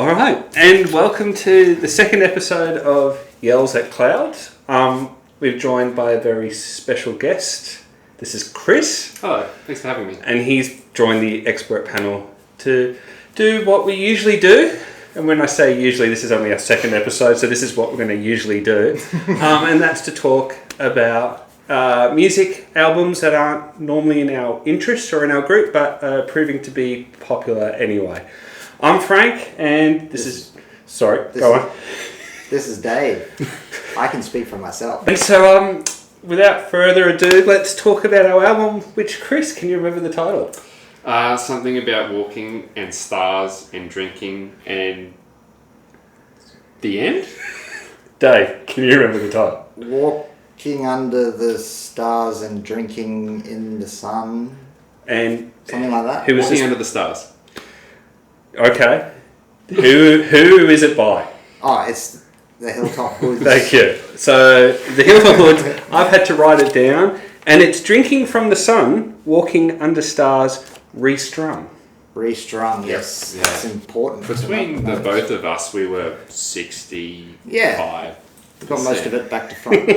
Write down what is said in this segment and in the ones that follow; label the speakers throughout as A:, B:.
A: All right, and welcome to the second episode of Yells at Clouds. We're joined by a very special guest. This is Chris.
B: Hello, thanks for having me.
A: And he's joined the expert panel to do what we usually do. And when I say usually, this is only our second episode, so this is what we're going to usually do. And that's to talk about music albums that aren't normally in our interest or in our group, but proving to be popular anyway. I'm Frank, and this is... Sorry, go on.
C: This is Dave. I can speak for myself.
A: And so, without further ado, let's talk about our album, which, Chris, can you remember the title?
B: Something about walking and stars and drinking and the end?
A: Dave, can you remember the title?
C: Walking under the stars and drinking in the sun.
A: And
C: something like that.
A: Who was
B: Walking under the stars.
A: Okay. Who is it by?
C: Oh, it's the Hilltop Hoods.
A: Thank you. So, the Hilltop Hoods, I've had to write it down, and it's Drinking from the Sun, Walking Under Stars Restrung.
C: Restrung, yes.
B: Yeah.
C: That's important.
B: Between the both of us, we were 65.
C: Yeah. Got most of it back to front.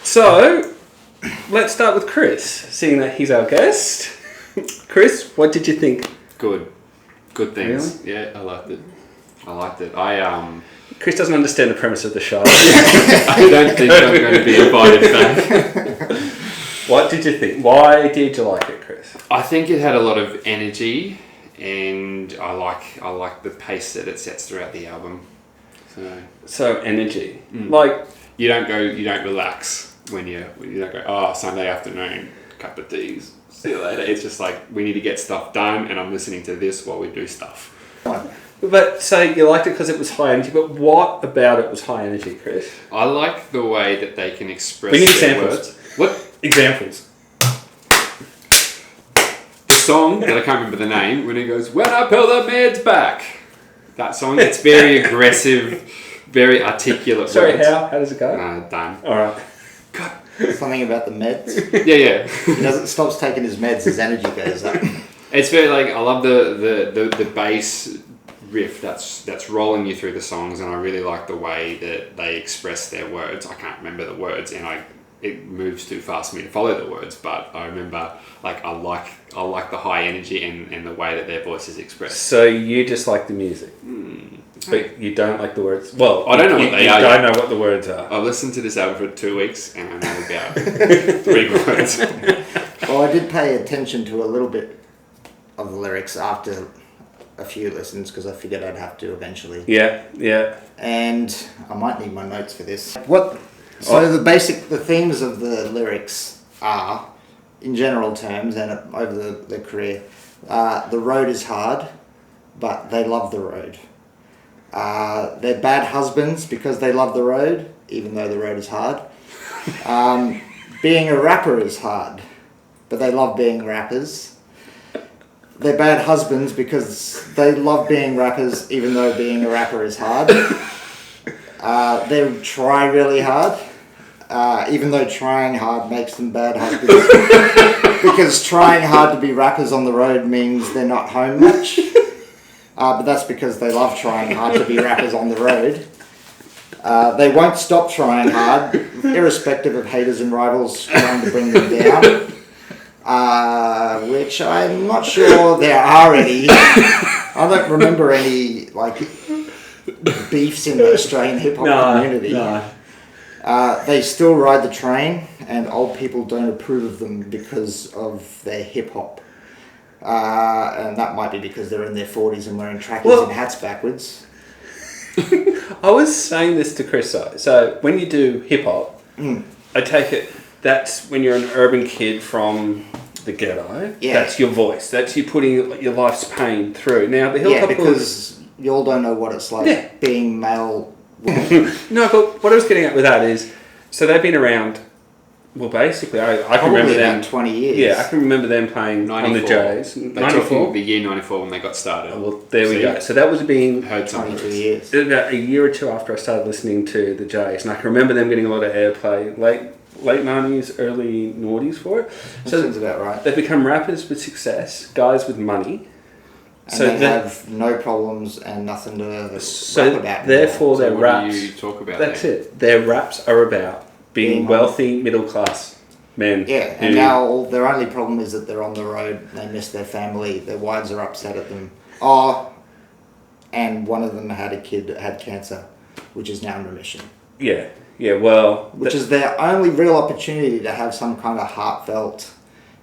A: So, let's start with Chris, seeing that he's our guest. Chris, what did you think?
B: Good things.
A: Really?
B: Yeah, I liked it.
A: Chris doesn't understand the premise of the show.
B: I don't think I'm going to be invited back.
A: What did you think? Why did you like it, Chris?
B: I think it had a lot of energy, and I like the pace that it sets throughout the album.
A: So energy, like
B: you don't relax when you don't go, Sunday afternoon, cup of teas, see you later. It's just like, we need to get stuff done, and I'm listening to this while we do stuff.
A: But so you liked it because it was high energy, but what about it was high energy, Chris?
B: I like the way that they can express
A: We need
B: their
A: samples.
B: words. What?
A: Examples.
B: The song, that I can't remember the name, when he goes, "When I pull the meds back." That song, it's very aggressive, very articulate
A: Sorry,
B: words.
A: how does it go?
B: Done.
A: All right.
B: God.
C: Something about the meds.
B: Yeah.
C: He stops taking his meds, his energy goes up.
B: It's very I love the bass riff that's rolling you through the songs, and I really like the way that they express their words. I can't remember the words, and it moves too fast for me to follow the words, but I remember I like the high energy and the way that their voices express.
A: So you just like the music, but you don't like the words. Well,
B: I don't know what they are.
A: You don't know what the words are.
B: I've listened to this album for 2 weeks, and I know about 3 words.
C: Well, I did pay attention to a little bit of the lyrics after a few listens, because I figured I'd have to eventually.
A: Yeah.
C: And I might need my notes for this. The themes of the lyrics are, in general terms and over their career, the road is hard, but they love the road. They're bad husbands because they love the road, even though the road is hard. Being a rapper is hard, but they love being rappers. They're bad husbands because they love being rappers, even though being a rapper is hard. They try really hard, even though trying hard makes them bad husbands. Because trying hard to be rappers on the road means they're not home much. But that's because they love trying hard to be rappers on the road. They won't stop trying hard, irrespective of haters and rivals trying to bring them down. Which I'm not sure there are any. I don't remember any beefs in the Australian hip hop community.
A: No.
C: They still ride the train, and old people don't approve of them because of their hip hop. And that might be because they're in their 40s and wearing trackies and hats backwards.
A: I was saying this to Chris. So when you do hip hop, I take it that's when you're an urban kid from the ghetto. Yeah. That's your voice. That's you putting your life's pain through. Now the Hilltop
C: because you all don't know what it's like being male.
A: No, but what I was getting at with that is, so they've been around. Well, basically, I can remember them
C: 20 years.
A: Yeah, I can remember them playing 94. On the Jays.
B: 94, the year 94 when they got started.
A: Well, there we go. So that was being
B: heard
C: 22 years.
A: About a year or two after I started listening to the Jays, and I can remember them getting a lot of airplay, late 90s, early noughties for it.
C: That sounds about right.
A: They've become rappers with success, guys with money.
C: and
A: So
C: they
A: the-
C: have no problems and nothing to
A: So
C: rap about.
A: therefore, their
B: So what
A: raps.
B: do you talk about
A: That's
B: then?
A: it. Their raps are about being
C: Being
A: wealthy, middle class men.
C: Yeah, and
A: who-
C: now their only problem is that they're on the road, they miss their family, their wives are upset at them. Oh, and one of them had a kid that had cancer, which is now in remission.
A: Yeah, yeah. Well,
C: Which is their only real opportunity to have some kind of heartfelt,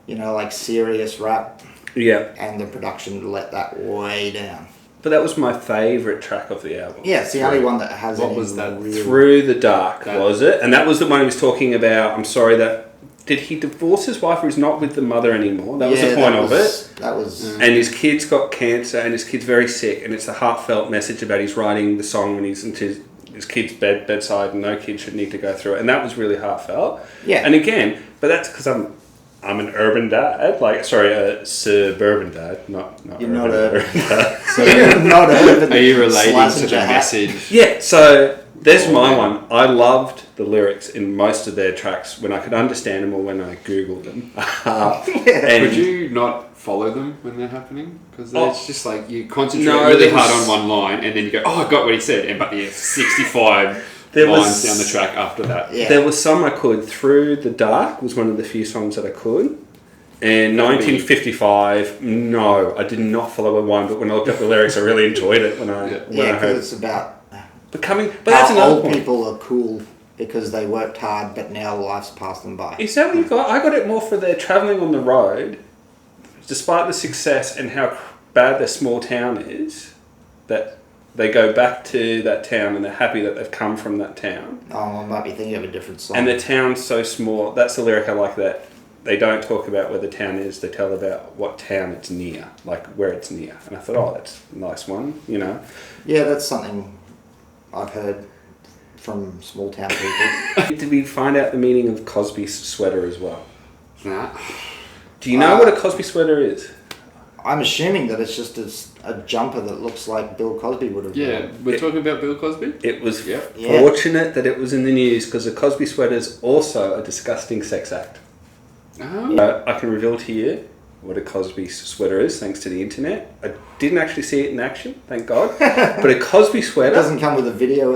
C: like serious rap,
A: yeah.
C: and the production let that way down.
A: But that was my favourite track of the album.
C: Yeah, it's the only one that has
B: What
C: any
B: was that?
C: real...
A: Through the Dark,
B: That-
A: was it? And that was the one he was talking about. I'm sorry that. Did he divorce his wife or he's not with the mother anymore? That was the point of it.
C: That was...
A: And his kid's got cancer and his kid's very sick, and it's a heartfelt message about he's writing the song when he's into his kid's bedside, and no kid should need to go through it. And that was really heartfelt.
C: Yeah.
A: And again, but that's because I'm an urban dad, a suburban dad, not
C: You're
A: urban,
C: not urban.
A: dad.
C: So you're not urban.
B: Are you relating
C: Slicing
B: to the
C: your hat.
B: message?
A: Yeah, so there's
B: Oh,
A: my
B: man.
A: one. I loved the lyrics in most of their tracks when I could understand them or when I googled them. And
B: Could you not follow them when they're happening? Because
A: Oh.
B: it's just like you concentrate
A: No,
B: really
A: there
B: hard
A: was-
B: on one line and then you go, oh, I got what he said. And but there's 65
A: There
B: lines
A: was-
B: down the track after that.
C: Yeah.
A: There was some I could. Through the Dark was one of the few songs that I could. And
B: That'd be-
A: 1955, no, I did not follow a one. But when I looked up the lyrics, I really enjoyed it when I
B: Yeah.
A: when
C: Yeah,
A: I
C: because
A: heard.
C: it's about
A: But that's
C: how
A: another
C: old
A: point.
C: people are cool because they worked hard, but now life's passed them by.
A: Is that what you got? I got it more for their travelling on the road, despite the success and how bad their small town is, that they go back to that town and they're happy that they've come from that town.
C: Oh, I might be thinking of a different song.
A: And the town's so small. That's the lyric I like, that they don't talk about where the town is, they tell about what town it's near, like where it's near. And I thought, oh, that's a nice one,
C: Yeah, that's something I've heard from small town people.
A: Did we find out the meaning of Cosby's sweater as well?
B: Nah.
A: Do you know what a Cosby sweater is?
C: I'm assuming that it's just a jumper that looks like Bill Cosby would have
B: Yeah,
C: worn.
B: we're talking about Bill Cosby?
A: It was
B: Yep.
C: Yeah.
A: fortunate that it was in the news, because a Cosby sweater is also a disgusting sex act.
B: Oh.
A: I can reveal to you what a Cosby sweater is, thanks to the internet. I didn't actually see it in action, thank God. But a Cosby
C: It
A: sweater...
C: doesn't come with a video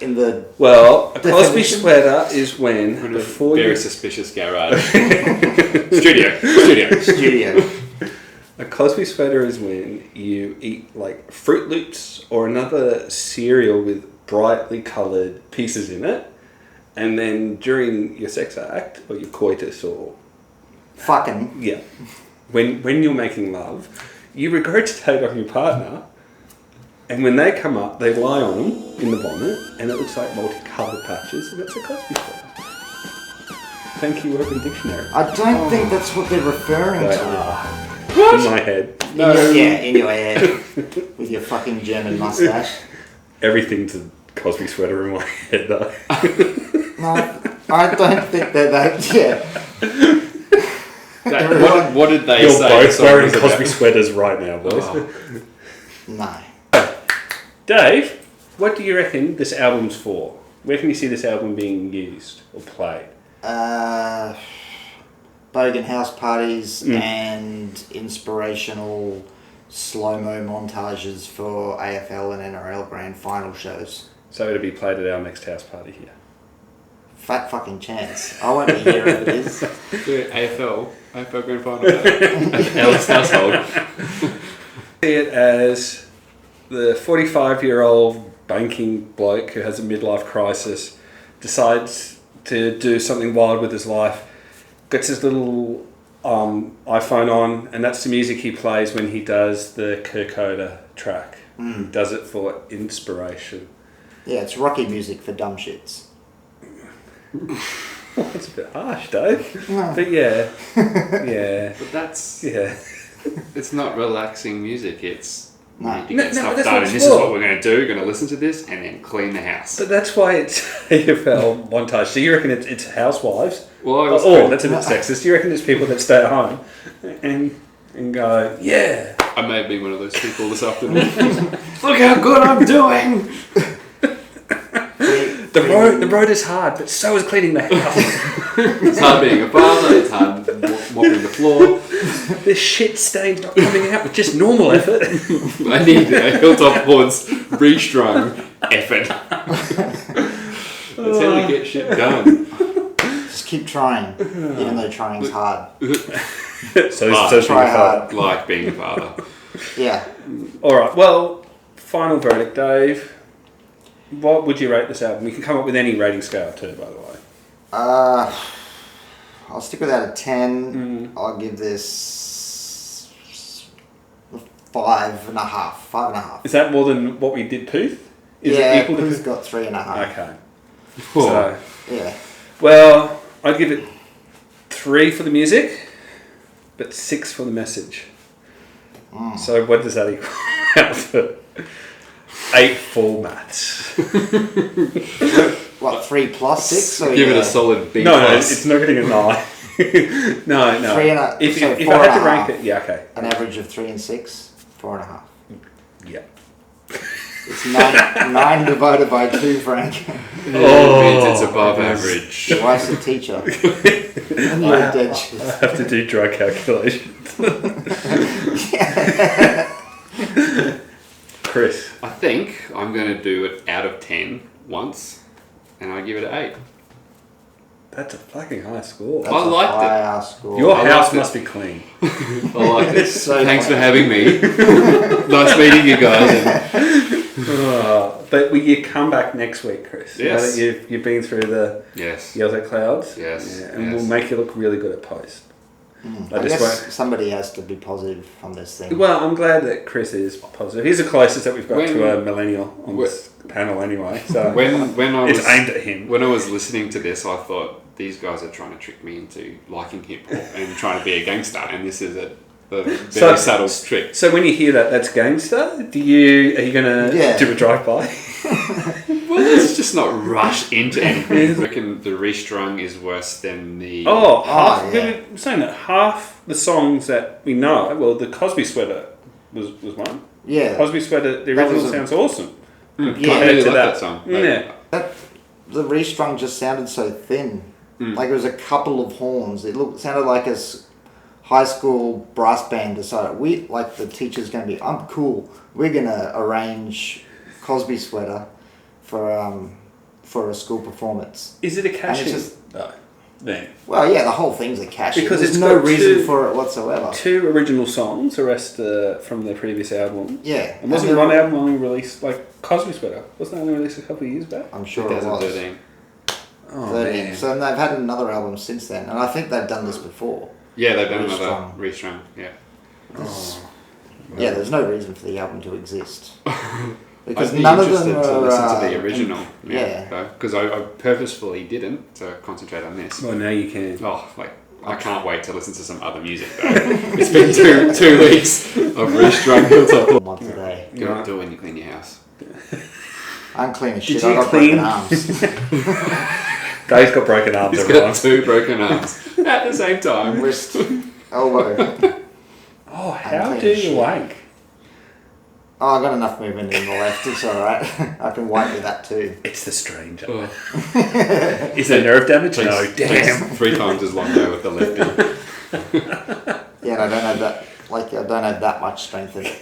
C: in the...
A: Well, a Cosby
C: Definition?
A: sweater is when,
B: In a
A: before
B: very
A: you...
B: suspicious garage. Studio.
C: studio.
A: A Cosby sweater is when you eat like Fruit Loops or another cereal with brightly coloured pieces in it, and then during your sex act or your coitus or
C: Fucking.
A: yeah, when you're making love, you regurgitate on your partner, and when they come up, they lie on them in the bonnet, and it looks like multicoloured patches, and that's a Cosby sweater. Thank you, Urban Dictionary.
C: I don't think that's what they're referring
A: They
C: to.
A: are. In my head.
C: In your head. With your fucking German mustache.
A: Everything's a Cosby sweater in my head, though.
C: No, I don't think they're that... Yeah.
B: What did they
A: You're
B: say?
A: both
B: the song
A: wearing
B: was
A: Cosby
B: about?
A: sweaters right now, boys.
B: Oh.
C: No.
A: Dave, what do you reckon this album's for? Where can you see this album being used or played?
C: Bogan house parties and inspirational slow-mo montages for AFL and NRL grand final shows.
A: So it'll be played at our next house party here.
C: Fat fucking chance. I won't be here if it is.
B: AFL Grand Final. Ellis household.
A: See it as the 45-year-old banking bloke who has a midlife crisis, decides to do something wild with his life, gets his little iPhone on, and that's the music he plays when he does the Kirkoda track. He does it for inspiration.
C: Yeah, it's rocky music for dumb shits.
A: That's a bit harsh, Dave.
C: No.
A: But yeah.
B: But that's...
A: Yeah.
B: It's not relaxing music, it's...
C: No.
B: You need to
A: No,
B: get
A: no,
B: stuff
A: that's
B: done,
A: what
B: and
A: it's
B: this is
A: for.
B: what we're going to do. We're going to listen to this and then clean the house.
A: But that's why it's AFL montage. So you reckon it's housewives?
B: Well, I was
A: That's a bit sexist. You reckon it's people that stay at home and go, yeah.
B: I may be one of those people this afternoon. Look how good I'm doing!
A: The road is hard, but so is cleaning the house.
B: It's hard being a father, it's hard mopping the floor.
A: This shit stain's not coming out with just normal effort.
B: I need a Hilltop Hoods restrung effort. That's how we get shit done.
C: Just keep trying, even though trying's hard.
A: so
C: try hard.
B: Like being a father.
C: Yeah.
A: All right. Well, final verdict, Dave. What would you rate this album? You can come up with any rating scale too, by the way.
C: I'll stick with that at 10. I'll give this 5.5. 5.5.
A: Is that more than what we did, Pooth? Is
C: yeah,
A: it equal
C: Pooth's
A: to
C: got 3.5.
A: Okay.
B: Whoa.
A: So,
C: Yeah.
A: well, I'd give it 3 for the music, but 6 for the message. So what does that equal out to? 8 for maths.
C: What, 3 plus 6? Or
B: Give it a solid B+.
A: No, it's not getting a 9. no.
C: 3.5.
A: If
C: So
A: I had to rank
C: 4.5.
A: it, yeah, okay.
C: An average of 3 and 6, 4.5.
A: Yeah.
C: It's 9 divided by 2, Frank.
B: Means it's above average.
C: Your wife's a teacher. And you're a dead shit.
A: I have to do dry calculations. Chris.
B: I think I'm going to do it out of 10 once, and I give it an 8.
A: That's a fucking high score.
C: That's
B: I
C: a
B: liked it.
C: high-ass score.
A: Your
B: I
A: house
B: liked it.
A: must be clean.
B: I like this.
C: So
B: Thanks
C: funny.
B: for having me. Nice meeting you guys.
A: But will you come back next week, Chris?
B: Yes.
A: Now that you've been through the
B: Yes.
A: Yellow Clouds?
B: Yes,
A: Yeah, and
B: yes.
A: we'll make you look really good at post.
C: I
A: just
C: guess somebody has to be positive on this thing.
A: Well, I'm glad that Chris is positive. He's the closest that we've got to a millennial on
B: When-
A: this panel anyway. So
B: When I was
A: it's aimed at him.
B: when I was listening to this, I thought these guys are trying to trick me into liking hip hop and trying to be a gangster, and this is a very subtle trick.
A: So when you hear that, that's gangster. Are you gonna do a drive by?
B: Well, let's just not rush into anything. I reckon the restrung is worse than the.
A: Half.
C: yeah.
A: We were saying that half the songs that we know. Well, the Cosby Sweater was one.
C: Yeah.
A: Cosby Sweater. The
C: That
A: original
C: was
A: sounds awesome.
B: I
A: compared
B: really
A: to
B: like that song.
A: Yeah.
C: The restrung just sounded so thin. Like it was a couple of horns. It sounded like a high school brass band decided the teacher's going to be, I'm cool. We're going to arrange Cosby Sweater for a school performance.
A: Is it a cash
C: And
A: in?
C: it's
A: No. No.
C: Well, yeah, the whole thing's a cash.
A: Because
C: There's
A: it's
C: no
A: got
C: reason for it whatsoever.
A: 2 original songs, the rest from the previous album.
C: Yeah.
A: And wasn't one album only released, like Cosby Sweater, wasn't it only released a couple of years back?
C: I'm sure it was.
B: 2013.
A: Oh,
C: 13.
A: man.
C: So they've had another album since then, and I think they've done this before.
B: Yeah, they've done
C: Restrung.
B: another restrung. Yeah.
C: Yeah, there's no reason for the album to exist. Because
B: I'd be
C: none of them
B: interested to
C: are.
B: listen to the original.
C: Yeah.
B: Because I purposefully didn't to concentrate on this.
A: Well, now you can.
B: Oh, I can't wait to listen to some other music though. It's been two weeks of restrung Hilltop.
C: Once a day.
B: You don't do it when you clean your house.
C: I'm clean as
A: Did
C: shit.
A: you
C: I got
A: clean-
C: broken arms.
A: Dave's got broken arms,
B: He's
A: everyone.
B: got 2 broken arms at the same time.
C: Wrist, elbow.
A: Oh, how
C: clean
A: do
C: as
A: you
C: shit.
A: wank?
C: Oh, I got enough movement in the left. It's alright. I can wipe with that too.
A: It's the stranger.
B: Oh,
A: Is there nerve damage?
B: takes-
A: No, damn.
B: takes 3 times as long though with the lefty.
C: Yeah, and I don't have that. I don't have that much strength in it.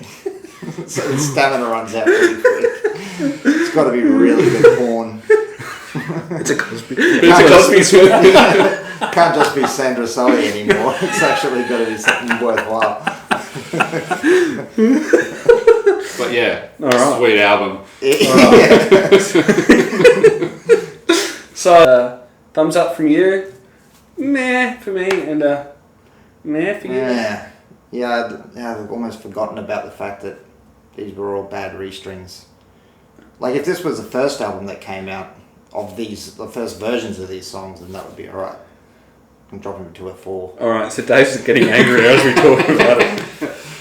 C: So the stamina runs out pretty quick. It's got to be really good porn.
A: It's a Cosby.
C: It's Can't just be Sandra Sully anymore. It's actually got to be something worthwhile.
B: But yeah,
A: All right.
B: sweet album.
C: Yeah.
A: So, thumbs up from you. Meh for me, and meh for you.
C: Yeah, I've almost forgotten about the fact that these were all bad restrings. Like if this was the first album that came out of the first versions of these songs, then that would be alright. I'm dropping it to a 4.
A: Alright, so Dave's getting angry as we talk about it.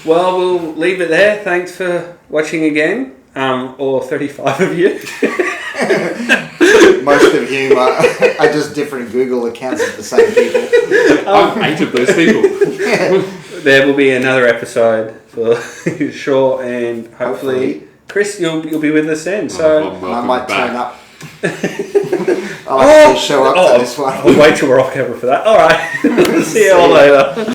A: Well, we'll leave it there. Thanks for watching again. Or 35 of you.
C: Most of you are just different Google accounts of the same people.
B: I'm 8 of those people.
A: There will be another episode for sure, and hopefully, Chris, you'll be with us then. So
B: Welcome
C: I might
B: back.
C: turn up. I'll actually show up to this one.
A: I'll wait till we're off camera for that. All right. See you all later.